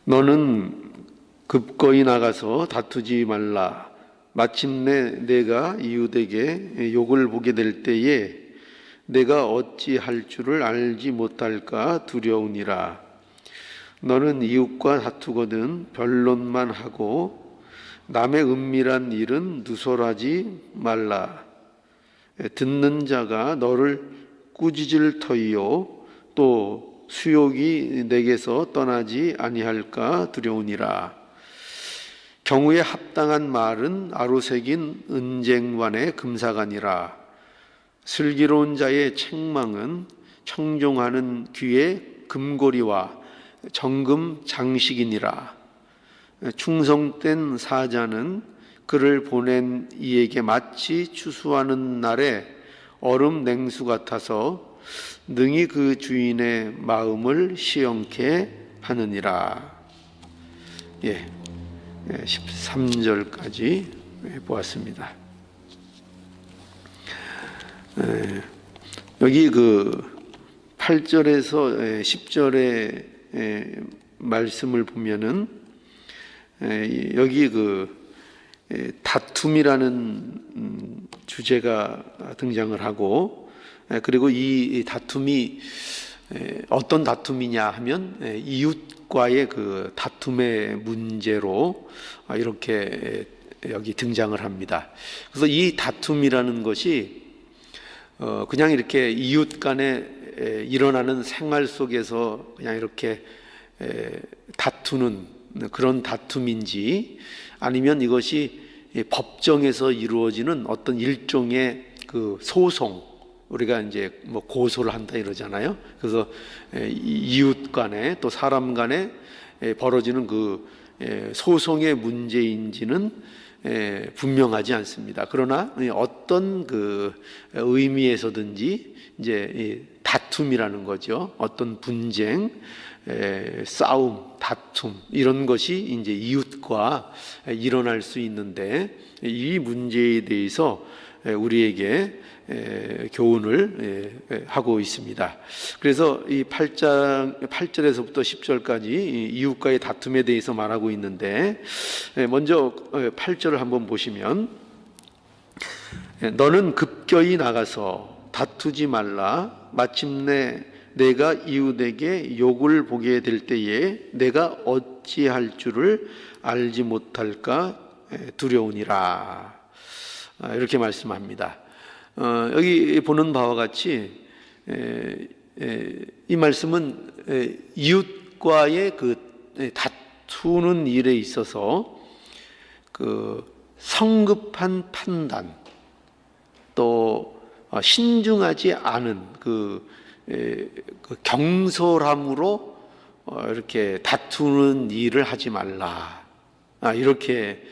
너는 급거이 나가서 다투지 말라. 마침내 내가 이웃에게 욕을 보게 될 때에 내가 어찌할 줄을 알지 못할까 두려우니라. 너는 이웃과 다투거든 변론만 하고 남의 은밀한 일은 누설하지 말라. 듣는 자가 너를 꾸짖을 터이요 또 수욕이 내게서 떠나지 아니할까 두려우니라. 경우에 합당한 말은 아로새긴 은쟁반의 금사가니라. 슬기로운 자의 책망은 청종하는 귀의 금고리와 정금 장식이니라. 충성된 사자는 그를 보낸 이에게 마치 추수하는 날에 얼음 냉수 같아서 능히 그 주인의 마음을 시원케 하느니라. 13절까지 보았습니다. 여기 그 8절에서 10절의 말씀을 보면은 여기 그 다툼이라는 주제가 등장을 하고, 그리고 이 다툼이 어떤 다툼이냐 하면 이웃과의 그 다툼의 문제로 이렇게 여기 등장을 합니다. 그래서 이 다툼이라는 것이 그냥 이렇게 이웃 간에 일어나는 생활 속에서 그냥 이렇게 다투는 그런 다툼인지, 아니면 이것이 법정에서 이루어지는 어떤 일종의 그 소송, 우리가 이제 뭐 고소를 한다 이러잖아요. 그래서 이웃 간에 또 사람 간에 벌어지는 그 소송의 문제인지는 분명하지 않습니다. 그러나 어떤 그 의미에서든지 이제 다툼이라는 거죠. 어떤 분쟁, 싸움, 다툼 이런 것이 이제 이웃과 일어날 수 있는데, 이 문제에 대해서 우리에게 교훈을 하고 있습니다. 그래서 이 8절에서부터 10절까지 이웃과의 다툼에 대해서 말하고 있는데, 먼저 8절을 한번 보시면, 너는 급겨이 나가서 다투지 말라. 마침내 내가 이웃에게 욕을 보게 될 때에 내가 어찌할 줄을 알지 못할까 두려우니라. 이렇게 말씀합니다. 여기 보는 바와 같이 이 말씀은 이웃과의 그 다투는 일에 있어서 그 성급한 판단, 또 신중하지 않은 그 경솔함으로 이렇게 다투는 일을 하지 말라, 이렇게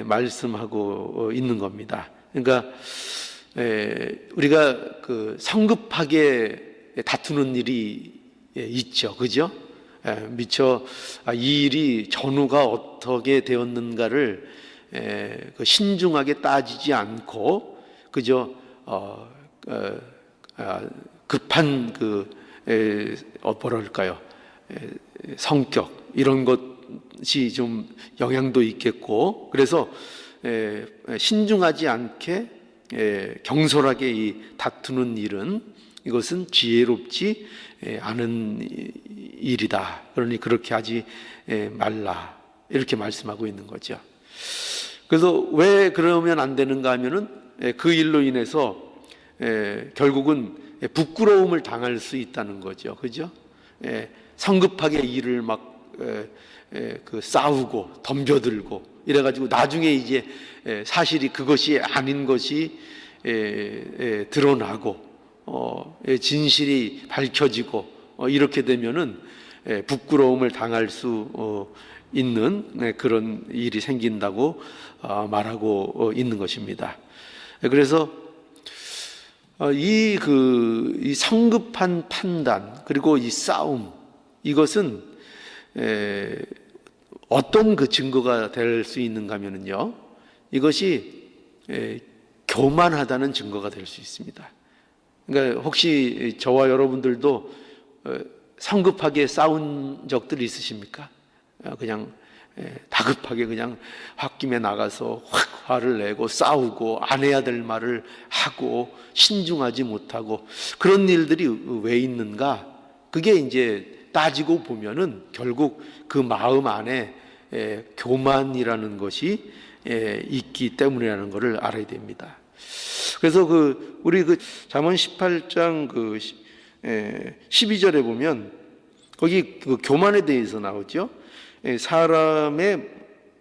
말씀하고 있는 겁니다. 그러니까 우리가 그 성급하게 다투는 일이 있죠, 그죠? 미처 이 일이 전후가 어떻게 되었는가를 신중하게 따지지 않고 그저 급한 뭐랄까요, 성격 이런 것이 좀 영향도 있겠고, 그래서 신중하지 않게 경솔하게 이 다투는 일은, 이것은 지혜롭지 않은 일이다. 그러니 그렇게 하지 말라, 이렇게 말씀하고 있는 거죠. 그래서 왜 그러면 안 되는가 하면은 그 일로 인해서 결국은 부끄러움을 당할 수 있다는 거죠, 그죠? 성급하게 일을 막 싸우고 덤벼들고 이래가지고 나중에 이제 사실이 그것이 아닌 것이 드러나고 진실이 밝혀지고 이렇게 되면은 부끄러움을 당할 수 있는 그런 일이 생긴다고 말하고 있는 것입니다. 그래서 이 성급한 판단, 그리고 이 싸움, 이것은 어떤 그 증거가 될 수 있는가 하면요, 이것이 교만하다는 증거가 될 수 있습니다. 그러니까 혹시 저와 여러분들도 성급하게 싸운 적들이 있으십니까? 그냥 다급하게 그냥 홧김에 나가서 확 화를 내고 싸우고 안 해야 될 말을 하고 신중하지 못하고 그런 일들이 왜 있는가? 그게 이제 따지고 보면은 결국 그 마음 안에 교만이라는 것이 있기 때문이라는 것을 알아야 됩니다. 그래서 우리 잠언 18장 12절에 보면 거기 그 교만에 대해서 나오죠. 사람의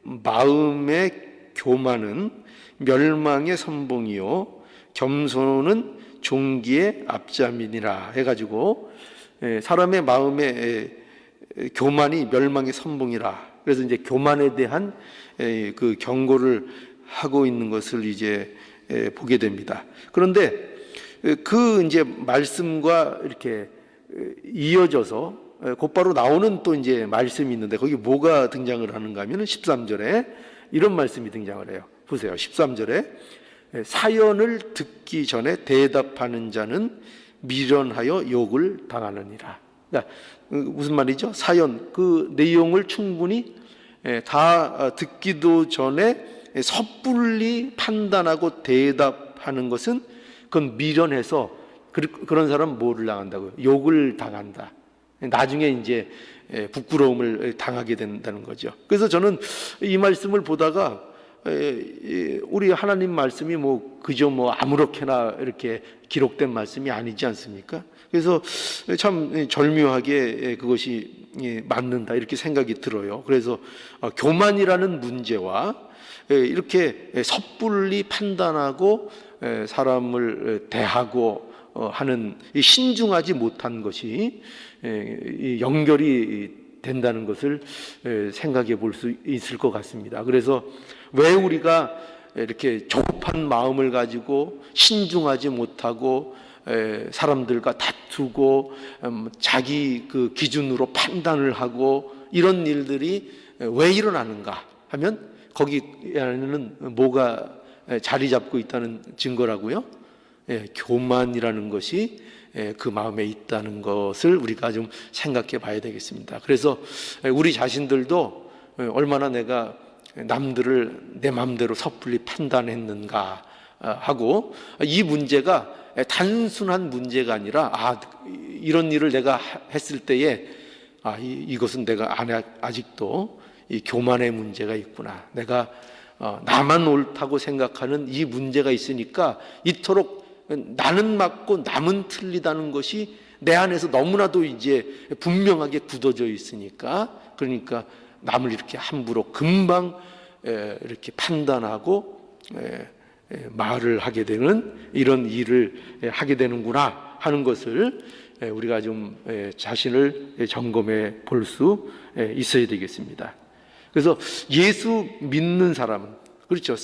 마음의 교만은 멸망의 선봉이요 겸손은 종기의 앞잠이니라 해가지고 사람의 마음의 교만이 멸망의 선봉이라. 그래서 이제 교만에 대한 그 경고를 하고 있는 것을 이제 보게 됩니다. 그런데 그 이제 말씀과 이렇게 이어져서 곧바로 나오는 또 이제 말씀이 있는데 거기 뭐가 등장을 하는가 하면 13절에 이런 말씀이 등장을 해요. 보세요. 13절에 사연을 듣기 전에 대답하는 자는 미련하여 욕을 당하느니라. 그러니까 무슨 말이죠? 사연 그 내용을 충분히 다 듣기도 전에 섣불리 판단하고 대답하는 것은 그건 미련해서 그런 사람은 뭐를 당한다고요? 욕을 당한다. 나중에 이제 부끄러움을 당하게 된다는 거죠. 그래서 저는 이 말씀을 보다가 우리 하나님 말씀이 그저 아무렇게나 이렇게 기록된 말씀이 아니지 않습니까? 그래서 참 절묘하게 그것이 맞는다 이렇게 생각이 들어요. 그래서 교만이라는 문제와 이렇게 섣불리 판단하고 사람을 대하고 하는 신중하지 못한 것이 연결이 된다는 것을 생각해 볼 수 있을 것 같습니다. 그래서 왜 우리가 이렇게 조급한 마음을 가지고 신중하지 못하고 사람들과 다투고 자기 그 기준으로 판단을 하고 이런 일들이 왜 일어나는가 하면 거기 안에는 뭐가 자리 잡고 있다는 증거라고요? 교만이라는 것이 그 마음에 있다는 것을 우리가 좀 생각해 봐야 되겠습니다. 그래서 우리 자신들도 얼마나 내가 남들을 내 마음대로 섣불리 판단했는가 하고 이 문제가 단순한 문제가 아니라 이런 일을 내가 했을 때에 이것은 내가 아직도 이 교만의 문제가 있구나. 내가 나만 옳다고 생각하는 이 문제가 있으니까 이토록 나는 맞고 남은 틀리다는 것이 내 안에서 너무나도 이제 분명하게 굳어져 있으니까 그러니까 남을 이렇게 함부로 금방 이렇게 판단하고 말을 하게 되는 이런 일을 하게 되는구나 하는 것을 우리가 좀 자신을 점검해 볼 수 있어야 되겠습니다. 그래서 예수 믿는 사람은 그렇죠.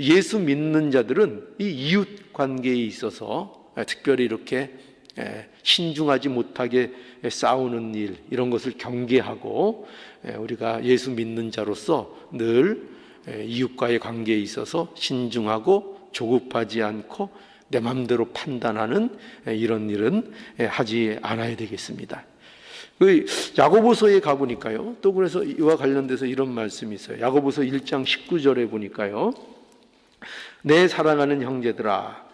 예수 믿는 자들은 이 이웃 관계에 있어서 특별히 이렇게 신중하지 못하게 싸우는 일 이런 것을 경계하고 우리가 예수 믿는 자로서 늘 이웃과의 관계에 있어서 신중하고 조급하지 않고 내 마음대로 판단하는 이런 일은 하지 않아야 되겠습니다. 야고보서에 가보니까요 또 그래서 이와 관련돼서 이런 말씀이 있어요. 야고보서 1장 19절에 보니까요 내 사랑하는 형제들아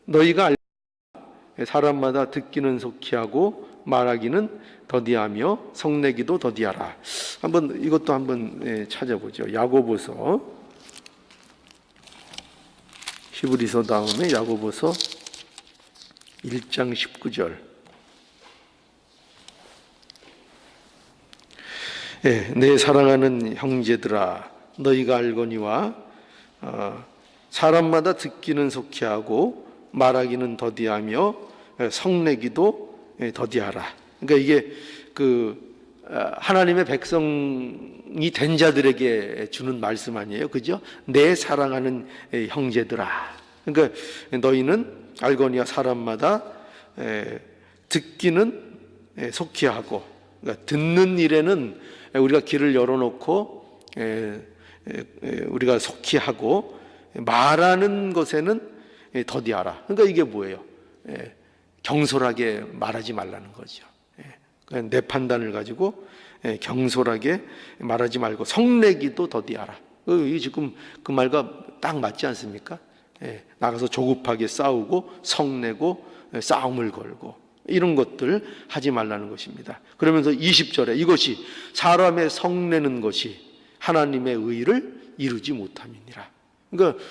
너희가 사람마다 듣기는 속히 하고 말하기는 더디하며 성내기도 더디하라. 한번 이것도 한번 찾아보죠. 야고보서 히브리서 다음에 야고보서 1장 19절. 내 사랑하는 형제들아 너희가 알거니와 사람마다 듣기는 속히 하고 말하기는 더디하며 성내기도 더디하라. 그러니까 이게 하나님의 백성이 된 자들에게 주는 말씀 아니에요, 그죠? 내 사랑하는 형제들아. 그러니까 너희는 알거니와 사람마다 듣기는 속히 하고, 그러니까 듣는 일에는 우리가 귀를 열어놓고 우리가 속히 하고 말하는 것에는 더디하라. 그러니까 이게 뭐예요? 경솔하게 말하지 말라는 거죠. 내 판단을 가지고 경솔하게 말하지 말고 성내기도 더디하라. 이 지금 그 말과 딱 맞지 않습니까? 나가서 조급하게 싸우고 성내고 싸움을 걸고 이런 것들 하지 말라는 것입니다. 그러면서 20절에 이것이 사람의 성내는 것이 하나님의 의를 이루지 못함이니라. 그러니까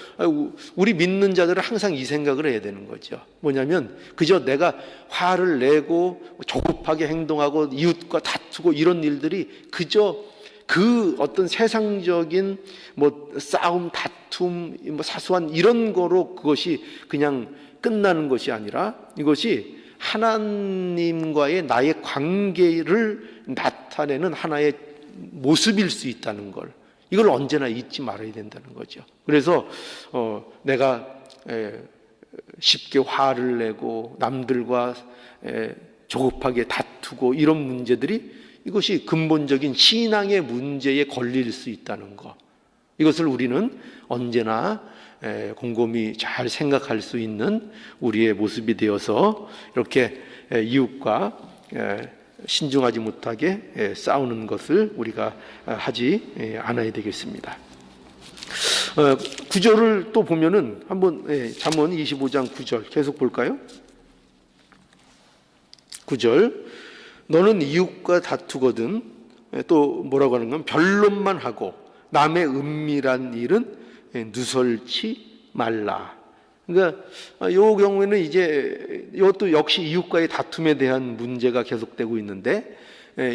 우리 믿는 자들은 항상 이 생각을 해야 되는 거죠. 뭐냐면 그저 내가 화를 내고 조급하게 행동하고 이웃과 다투고 이런 일들이 그저 그 어떤 세상적인 뭐 싸움, 다툼, 뭐 사소한 이런 거로 그것이 그냥 끝나는 것이 아니라 이것이 하나님과의 나의 관계를 나타내는 하나의 모습일 수 있다는 걸, 이걸 언제나 잊지 말아야 된다는 거죠. 그래서 내가 쉽게 화를 내고 남들과 조급하게 다투고 이런 문제들이 이것이 근본적인 신앙의 문제에 걸릴 수 있다는 것, 이것을 우리는 언제나 곰곰이 잘 생각할 수 있는 우리의 모습이 되어서 이렇게 이웃과 신중하지 못하게 싸우는 것을 우리가 하지 않아야 되겠습니다. 구절을 또 보면은 한번 잠언 25장 9절 계속 볼까요? 9절 너는 이웃과 다투거든 또 뭐라고 하는 건 변론만 하고 남의 은밀한 일은 누설치 말라. 그러니까 이 경우에는 이제 이것도 역시 이웃과의 다툼에 대한 문제가 계속되고 있는데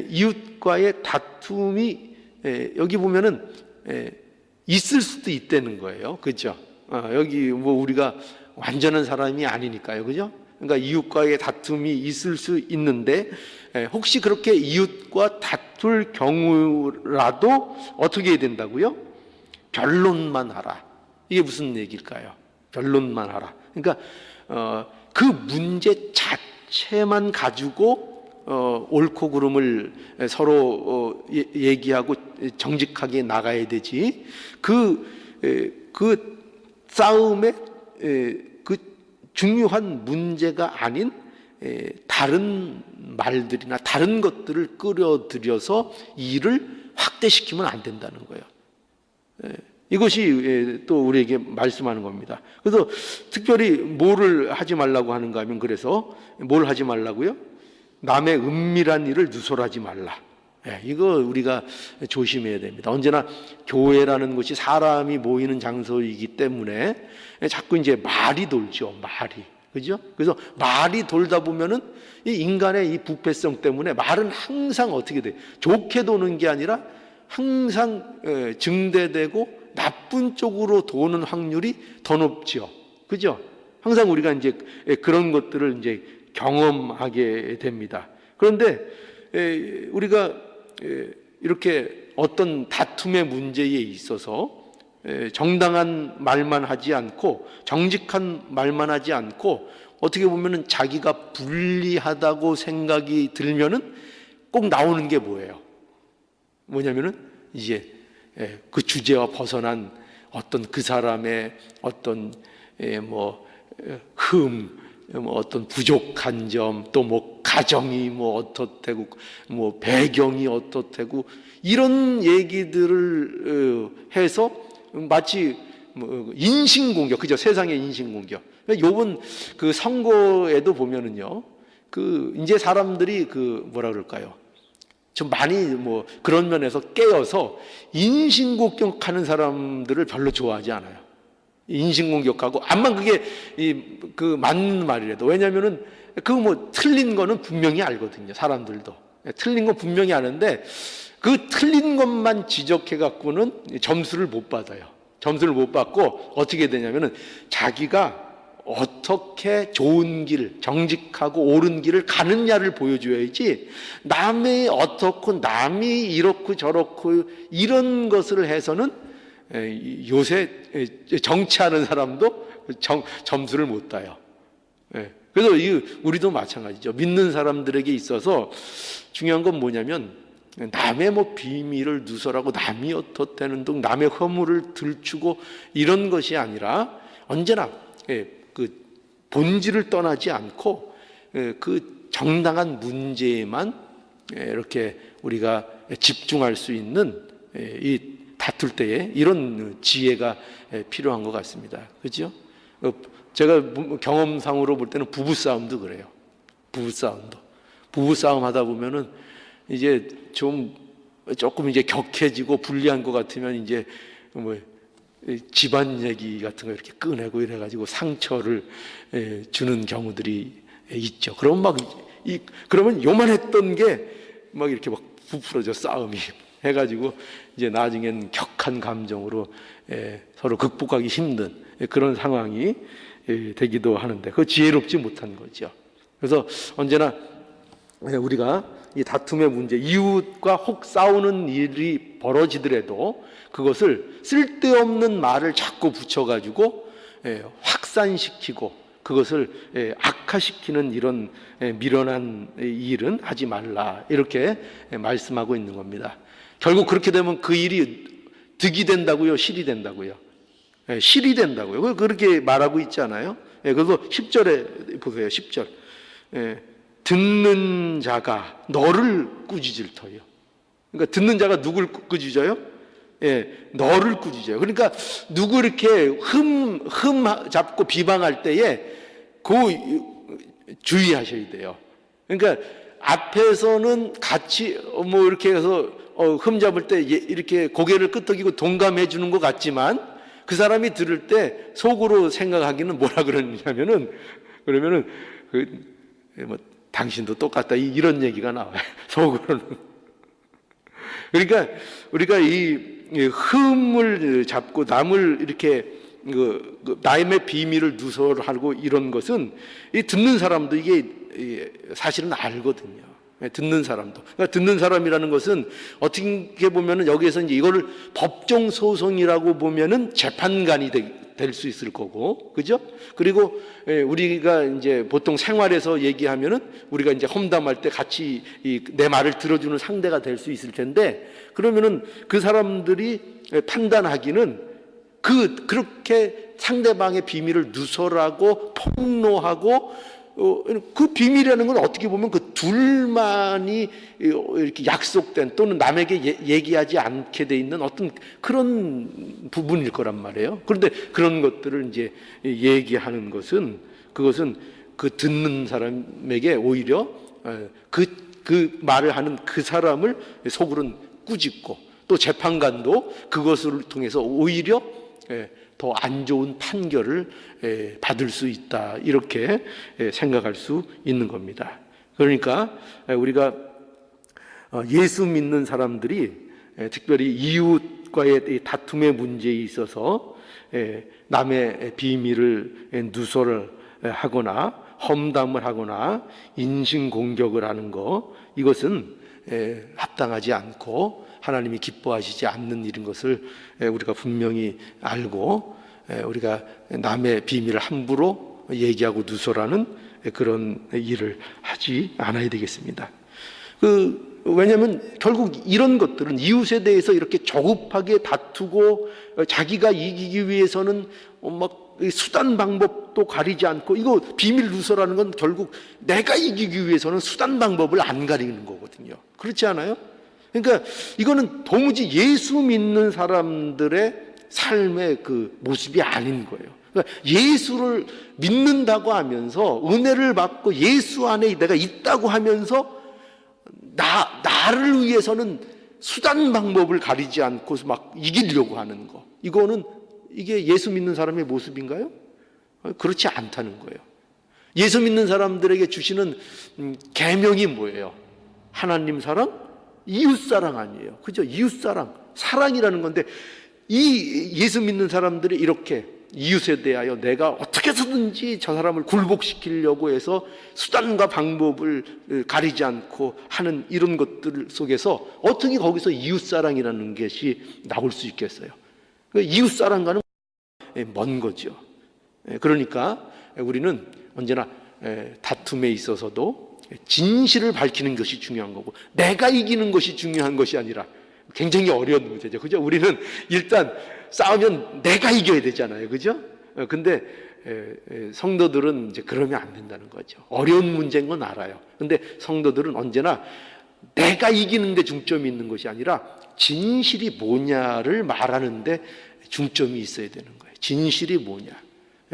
이웃과의 다툼이 여기 보면은 있을 수도 있다는 거예요. 그렇죠? 여기 뭐 우리가 완전한 사람이 아니니까요. 그죠? 그러니까 이웃과의 다툼이 있을 수 있는데 혹시 그렇게 이웃과 다툴 경우라도 어떻게 해야 된다고요? 변론만 하라. 이게 무슨 얘기일까요? 변론만 하라. 그러니까 그 문제 자체만 가지고 옳고 그름을 서로 얘기하고 정직하게 나가야 되지. 그 싸움의 그 중요한 문제가 아닌 다른 말들이나 다른 것들을 끌어들여서 일을 확대시키면 안 된다는 거예요. 이것이 또 우리에게 말씀하는 겁니다. 그래서 특별히 뭐를 하지 말라고 하는가 하면, 그래서 뭘 하지 말라고요? 남의 은밀한 일을 누설하지 말라. 이거 우리가 조심해야 됩니다. 언제나 교회라는 것이 사람이 모이는 장소이기 때문에 자꾸 이제 말이 돌죠. 말이. 그죠? 그래서 말이 돌다 보면은 이 인간의 이 부패성 때문에 말은 항상 어떻게 돼? 좋게 도는 게 아니라 항상 증대되고 나쁜 쪽으로 도는 확률이 더 높죠. 그죠? 항상 우리가 이제 그런 것들을 이제 경험하게 됩니다. 그런데 우리가 이렇게 어떤 다툼의 문제에 있어서 정당한 말만 하지 않고 정직한 말만 하지 않고 어떻게 보면은 자기가 불리하다고 생각이 들면은 꼭 나오는 게 뭐예요? 뭐냐면은 이제 그 주제와 벗어난 어떤 그 사람의 어떤 어떤 부족한 점, 또 뭐 가정이 뭐 어떻대고 뭐 배경이 어떻대고 이런 얘기들을 해서 마치 인신공격, 그죠? 세상의 인신공격. 요번 그 선거에도 보면은요, 그 이제 사람들이 그 뭐라 그럴까요? 좀 많이 뭐 그런 면에서 깨어서 인신공격하는 사람들을 별로 좋아하지 않아요. 인신공격하고 암만 그게 그 맞는 말이라도, 왜냐하면은 그 뭐 틀린 거는 분명히 알거든요. 사람들도 틀린 건 분명히 아는데 그 틀린 것만 지적해 갖고는 점수를 못 받아요. 점수를 못 받고 어떻게 되냐면은 자기가 어떻게 좋은 길, 정직하고 옳은 길을 가느냐를 보여줘야지, 남이 어떻고 남이 이렇고 저렇고 이런 것을 해서는 요새 정치하는 사람도 점수를 못 따요. 그래서 우리도 마찬가지죠. 믿는 사람들에게 있어서 중요한 건 뭐냐면 남의 뭐 비밀을 누설하고 남이 어떻다는 등 남의 허물을 들추고 이런 것이 아니라 언제나 그 본질을 떠나지 않고 그 정당한 문제에만 이렇게 우리가 집중할 수 있는 이 다툴 때에 이런 지혜가 필요한 것 같습니다. 그렇죠? 제가 경험상으로 볼 때는 부부싸움도 그래요. 부부싸움 하다 보면은 이제 조금 이제 격해지고 불리한 것 같으면 이제 뭐 집안 얘기 같은 거 이렇게 꺼내고 이래가지고 상처를 주는 경우들이 있죠. 그러면 요만했던 게 막 이렇게 막 부풀어져 싸움이 해가지고 이제 나중엔 격한 감정으로 서로 극복하기 힘든 그런 상황이 되기도 하는데 그 지혜롭지 못한 거죠. 그래서 언제나 우리가 이 다툼의 문제, 이웃과 혹 싸우는 일이 벌어지더라도 그것을 쓸데없는 말을 자꾸 붙여가지고 확산시키고 그것을 악화시키는 이런 미련한 일은 하지 말라, 이렇게 말씀하고 있는 겁니다. 결국 그렇게 되면 그 일이 득이 된다고요, 실이 된다고요? 실이 된다고요. 그렇게 말하고 있잖아요. 그래서 10절에 보세요. 10절. 듣는 자가 너를 꾸짖을 터요. 그러니까 듣는 자가 누굴 꾸짖어요? 너를 꾸짖어요. 그러니까 누구 이렇게 흠 잡고 비방할 때에 주의하셔야 돼요. 그러니까 앞에서는 같이 뭐 이렇게 해서 흠 잡을 때 이렇게 고개를 끄덕이고 동감해 주는 것 같지만 그 사람이 들을 때 속으로 생각하기는 뭐라 그러냐면은 그러면은 뭐 당신도 똑같다 이런 얘기가 나와요. 속으로는. 그러니까 우리가 이 흠을 잡고 남을 이렇게 남의 비밀을 누설하고 이런 것은 이 듣는 사람도 이게 사실은 알거든요. 듣는 사람도. 그러니까 듣는 사람이라는 것은 어떻게 보면은 여기에서 이제 이거를 법정 소송이라고 보면은 재판관이 될 수 있을 거고, 그죠? 그리고 우리가 이제 보통 생활에서 얘기하면은 우리가 이제 험담할 때 같이 내 말을 들어주는 상대가 될 수 있을 텐데, 그러면은 그 사람들이 판단하기는 그렇게 상대방의 비밀을 누설하고 폭로하고 그 비밀이라는 건 어떻게 보면 그 둘만이 이렇게 약속된 또는 남에게 얘기하지 않게 돼 있는 어떤 그런 부분일 거란 말이에요. 그런데 그런 것들을 이제 얘기하는 것은 그것은 그 듣는 사람에게 오히려 그 말을 하는 그 사람을 속으로는 꾸짖고 또 재판관도 그것을 통해서 오히려 더 안 좋은 판결을 받을 수 있다, 이렇게 생각할 수 있는 겁니다. 그러니까 우리가 예수 믿는 사람들이 특별히 이웃과의 다툼의 문제에 있어서 남의 비밀을 누설을 하거나 험담을 하거나 인신공격을 하는 거, 이것은 합당하지 않고 하나님이 기뻐하시지 않는 일인 것을 우리가 분명히 알고 우리가 남의 비밀을 함부로 얘기하고 누설하는 그런 일을 하지 않아야 되겠습니다. 왜냐하면 결국 이런 것들은 이웃에 대해서 이렇게 조급하게 다투고 자기가 이기기 위해서는 막 수단 방법도 가리지 않고, 이거 비밀 누설하는 건 결국 내가 이기기 위해서는 수단 방법을 안 가리는 거거든요. 그렇지 않아요? 그러니까 이거는 도무지 예수 믿는 사람들의 삶의 그 모습이 아닌 거예요. 그러니까 예수를 믿는다고 하면서 은혜를 받고 예수 안에 내가 있다고 하면서 나를 위해서는 수단 방법을 가리지 않고 막 이기려고 하는 거, 이게 예수 믿는 사람의 모습인가요? 그렇지 않다는 거예요. 예수 믿는 사람들에게 주시는 계명이 뭐예요? 하나님 사랑, 이웃 사랑 아니에요. 그죠? 이웃 사랑이라는 건데, 이 예수 믿는 사람들이 이렇게 이웃에 대하여 내가 어떻게 해서든지 저 사람을 굴복시키려고 해서 수단과 방법을 가리지 않고 하는 이런 것들 속에서 어떻게 거기서 이웃 사랑이라는 것이 나올 수 있겠어요? 이웃 사랑과는 먼 거죠. 그러니까 우리는 언제나 다툼에 있어서도 진실을 밝히는 것이 중요한 거고, 내가 이기는 것이 중요한 것이 아니라, 굉장히 어려운 문제죠. 그죠? 우리는 일단 싸우면 내가 이겨야 되잖아요. 그죠? 근데 성도들은 이제 그러면 안 된다는 거죠. 어려운 문제인 건 알아요. 근데 성도들은 언제나 내가 이기는 데 중점이 있는 것이 아니라 진실이 뭐냐를 말하는 데 중점이 있어야 되는 거예요. 진실이 뭐냐.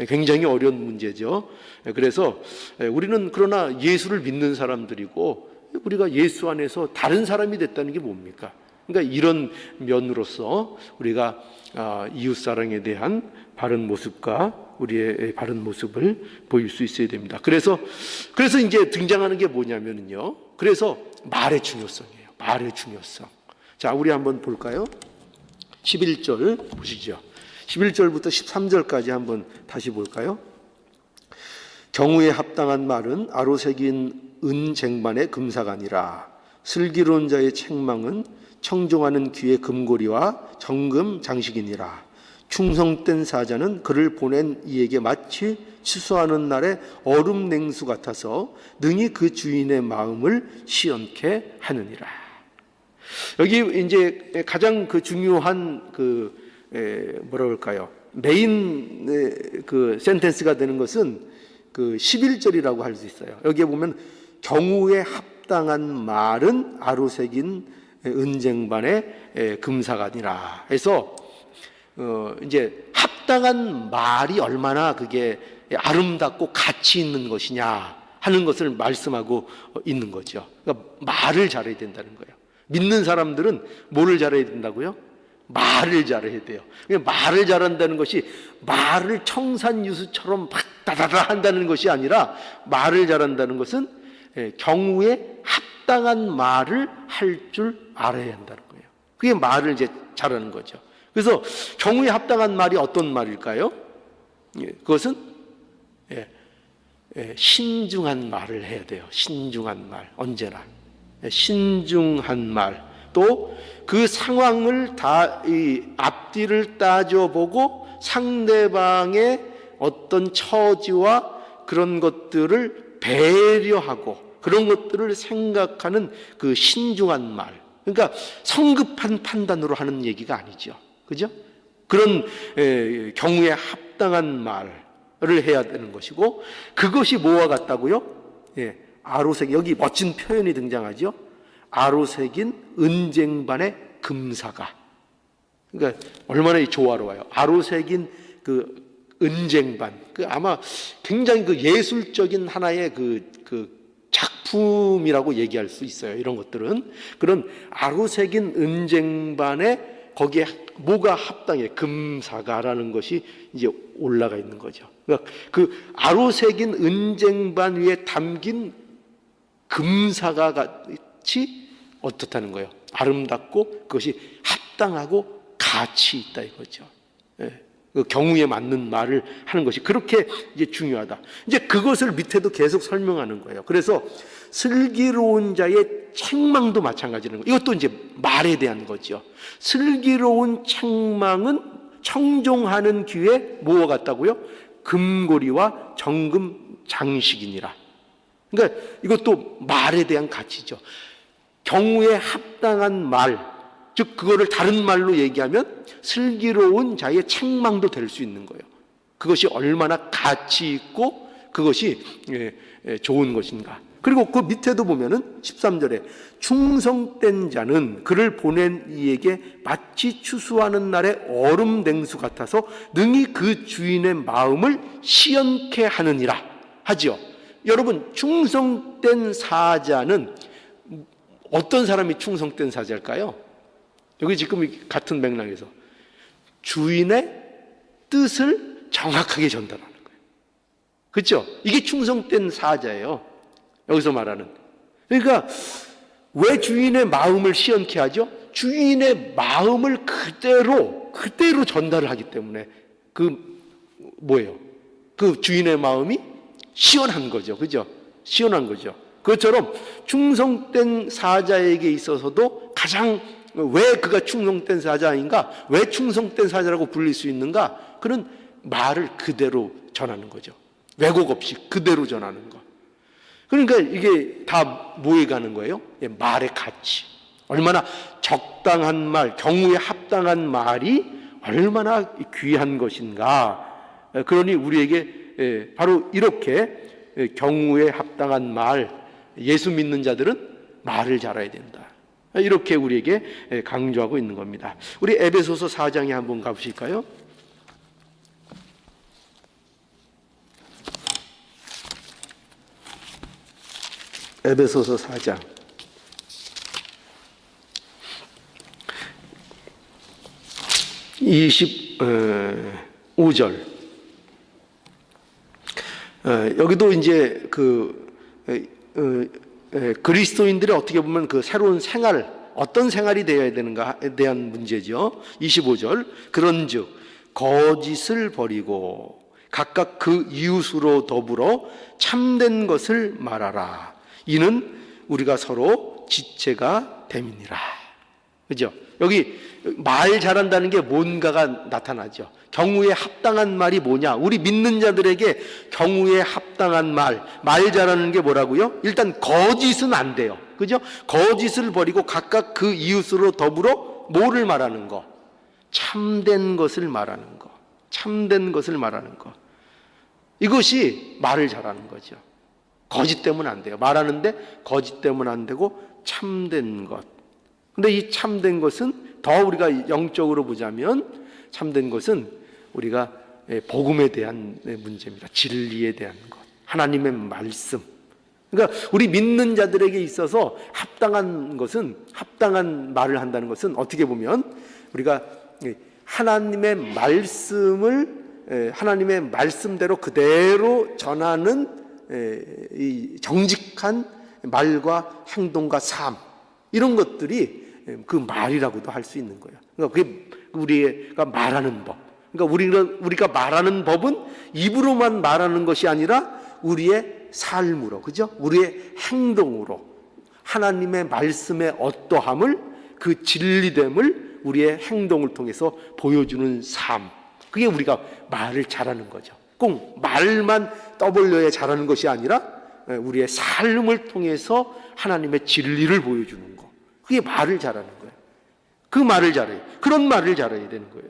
굉장히 어려운 문제죠. 그래서 우리는 그러나 예수를 믿는 사람들이고 우리가 예수 안에서 다른 사람이 됐다는 게 뭡니까? 그러니까 이런 면으로서 우리가 이웃사랑에 대한 바른 모습과 우리의 바른 모습을 보일 수 있어야 됩니다. 그래서 이제 등장하는 게 뭐냐면요. 그래서 말의 중요성이에요. 말의 중요성. 자, 우리 한번 볼까요? 11절 보시죠. 11절부터 13절까지 한번 다시 볼까요? 경우에 합당한 말은 아로새긴 은쟁반의 금사가 아니라 슬기로운 자의 책망은 청종하는 귀의 금고리와 정금 장식이니라. 충성된 사자는 그를 보낸 이에게 마치 추수하는 날의 얼음 냉수 같아서 능히 그 주인의 마음을 시원케 하느니라. 여기 이제 가장 그 중요한 뭐라 그럴까요? 메인 그 센텐스가 되는 것은 그 11절이라고 할 수 있어요. 여기에 보면 경우에 합당한 말은 아로새긴 은쟁반의 금사가 아니라 해서 이제 합당한 말이 얼마나 그게 아름답고 가치 있는 것이냐 하는 것을 말씀하고 있는 거죠. 그러니까 말을 잘해야 된다는 거예요. 믿는 사람들은 뭐를 잘해야 된다고요? 말을 잘해야 돼요. 말을 잘한다는 것이 말을 청산유수처럼 막 다다다 한다는 것이 아니라 말을 잘한다는 것은 경우에 합당한 말을 할 줄 알아야 한다는 거예요. 그게 말을 이제 잘하는 거죠. 그래서 경우에 합당한 말이 어떤 말일까요? 그것은 신중한 말을 해야 돼요. 신중한 말, 언제나 신중한 말. 또 그 상황을 다 이 앞뒤를 따져보고 상대방의 어떤 처지와 그런 것들을 배려하고 그런 것들을 생각하는 그 신중한 말. 그러니까 성급한 판단으로 하는 얘기가 아니죠. 그죠? 그런 경우에 합당한 말을 해야 되는 것이고 그것이 뭐와 같다고요? 아로색, 여기 멋진 표현이 등장하죠. 아로새긴 은쟁반의 금사가. 그러니까 얼마나 조화로워요. 아로새긴 그 은쟁반. 그 아마 굉장히 그 예술적인 하나의 그 작품이라고 얘기할 수 있어요. 이런 것들은 그런 아로새긴 은쟁반에 거기에 뭐가 합당해? 금사가라는 것이 이제 올라가 있는 거죠. 그러니까 그 아로새긴 은쟁반 위에 담긴 금사가 같이 어떻다는 거예요? 아름답고 그것이 합당하고 가치 있다 이거죠. 그 경우에 맞는 말을 하는 것이 그렇게 이제 중요하다. 이제 그것을 밑에도 계속 설명하는 거예요. 그래서 슬기로운 자의 책망도 마찬가지는 거예요. 이것도 이제 말에 대한 거죠. 슬기로운 책망은 청종하는 귀에 뭐와 같다고요? 금고리와 정금 장식이니라. 그러니까 이것도 말에 대한 가치죠. 경우에 합당한 말, 즉 그거를 다른 말로 얘기하면 슬기로운 자의 책망도 될 수 있는 거예요. 그것이 얼마나 가치 있고 그것이 좋은 것인가. 그리고 그 밑에도 보면은 13절에 충성된 자는 그를 보낸 이에게 마치 추수하는 날의 얼음 냉수 같아서 능히 그 주인의 마음을 시원케 하느니라 하죠. 여러분, 충성된 사자는 어떤 사람이 충성된 사자일까요? 여기 지금 같은 맥락에서 주인의 뜻을 정확하게 전달하는 거예요. 그렇죠? 이게 충성된 사자예요. 여기서 말하는. 그러니까 왜 주인의 마음을 시원케 하죠? 주인의 마음을 그대로 전달을 하기 때문에 뭐예요? 그 주인의 마음이 시원한 거죠. 그죠? 시원한 거죠. 그것처럼 충성된 사자에게 있어서도 가장 왜 그가 충성된 사자인가? 왜 충성된 사자라고 불릴 수 있는가? 그런 말을 그대로 전하는 거죠. 왜곡 없이 그대로 전하는 거. 그러니까 이게 다 뭐에 가는 거예요? 말의 가치. 얼마나 적당한 말, 경우에 합당한 말이 얼마나 귀한 것인가. 그러니 우리에게 바로 이렇게 경우에 합당한 말, 예수 믿는 자들은 말을 잘해야 된다. 이렇게 우리에게 강조하고 있는 겁니다. 우리 에베소서 4장에 한번 가보실까요? 에베소서 4장 25절. 여기도 이제 그리스도인들이 어떻게 보면 그 새로운 생활, 어떤 생활이 되어야 되는가에 대한 문제죠. 25절. 그런즉 거짓을 버리고 각각 그 이웃으로 더불어 참된 것을 말하라. 이는 우리가 서로 지체가 됨이니라. 그죠? 여기 말 잘한다는 게 뭔가가 나타나죠. 경우에 합당한 말이 뭐냐? 우리 믿는 자들에게 경우에 합당한 말 잘하는 게 뭐라고요? 일단 거짓은 안 돼요. 그죠? 거짓을 버리고 각각 그 이웃으로 더불어 뭐를 말하는 거? 참된 것을 말하는 거. 참된 것을 말하는 거. 이것이 말을 잘하는 거죠. 거짓 때문에 안 돼요. 말하는데 거짓 때문에 안 되고 참된 것. 근데 이 참된 것은 더 우리가 영적으로 보자면 참된 것은 우리가 복음에 대한 문제입니다. 진리에 대한 것. 하나님의 말씀. 그러니까 우리 믿는 자들에게 있어서 합당한 것은, 합당한 말을 한다는 것은 어떻게 보면 우리가 하나님의 말씀을 하나님의 말씀대로 그대로 전하는 이 정직한 말과 행동과 삶, 이런 것들이 그 말이라고도 할 수 있는 거예요. 그러니까 그게 우리가 말하는 법. 그러니까 우리가 말하는 법은 입으로만 말하는 것이 아니라 우리의 삶으로, 그죠? 우리의 행동으로 하나님의 말씀의 어떠함을, 그 진리됨을 우리의 행동을 통해서 보여주는 삶. 그게 우리가 말을 잘하는 거죠. 꼭 말만 떠벌려야 잘하는 것이 아니라 우리의 삶을 통해서 하나님의 진리를 보여주는 거. 그게 말을 잘하는 거예요. 그 말을 잘해요. 그런 말을 잘해야 되는 거예요.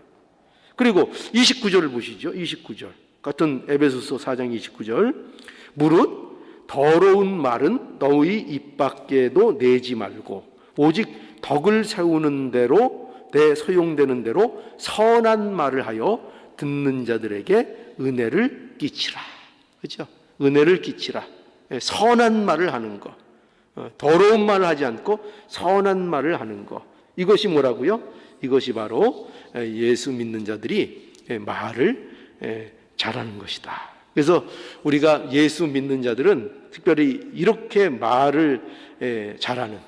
그리고 29절을 보시죠. 29절. 같은 에베소서 4장 29절. 무릇 더러운 말은 너희 입 밖에도 내지 말고 오직 덕을 세우는 대로, 내 소용되는 대로 선한 말을 하여 듣는 자들에게 은혜를 끼치라. 그렇죠? 은혜를 끼치라. 선한 말을 하는 거. 더러운 말을 하지 않고 선한 말을 하는 거. 이것이 뭐라고요? 이것이 바로 예수 믿는 자들이 말을 잘하는 것이다. 그래서 우리가 예수 믿는 자들은 특별히 이렇게 말을 잘하는,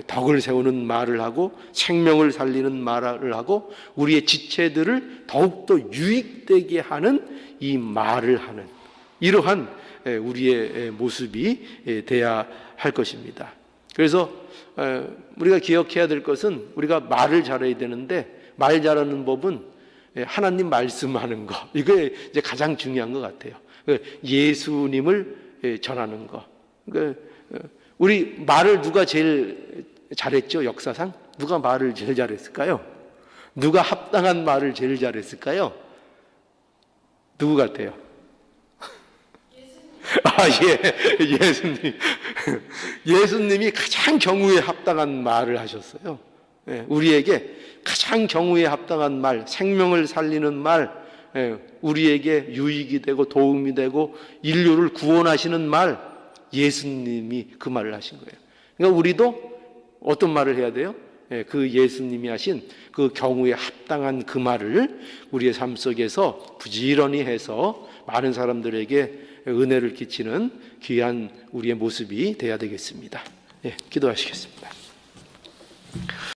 덕을 세우는 말을 하고 생명을 살리는 말을 하고 우리의 지체들을 더욱더 유익되게 하는 이 말을 하는 이러한 우리의 모습이 돼야 할 것입니다. 그래서 우리가 기억해야 될 것은 우리가 말을 잘해야 되는데 말 잘하는 법은 하나님 말씀하는 거, 이게 이제 가장 중요한 것 같아요. 예수님을 전하는 거. 우리 말을 누가 제일 잘했죠? 역사상 누가 말을 제일 잘했을까요? 누가 합당한 말을 제일 잘했을까요? 누구 같아요? 예수님. 예수님이 가장 경우에 합당한 말을 하셨어요. 우리에게 가장 경우에 합당한 말, 생명을 살리는 말, 우리에게 유익이 되고 도움이 되고 인류를 구원하시는 말, 예수님이 그 말을 하신 거예요. 그러니까 우리도 어떤 말을 해야 돼요? 그 예수님이 하신 그 경우에 합당한 그 말을 우리의 삶 속에서 부지런히 해서 많은 사람들에게 은혜를 끼치는 귀한 우리의 모습이 되어야 되겠습니다. 기도하시겠습니다.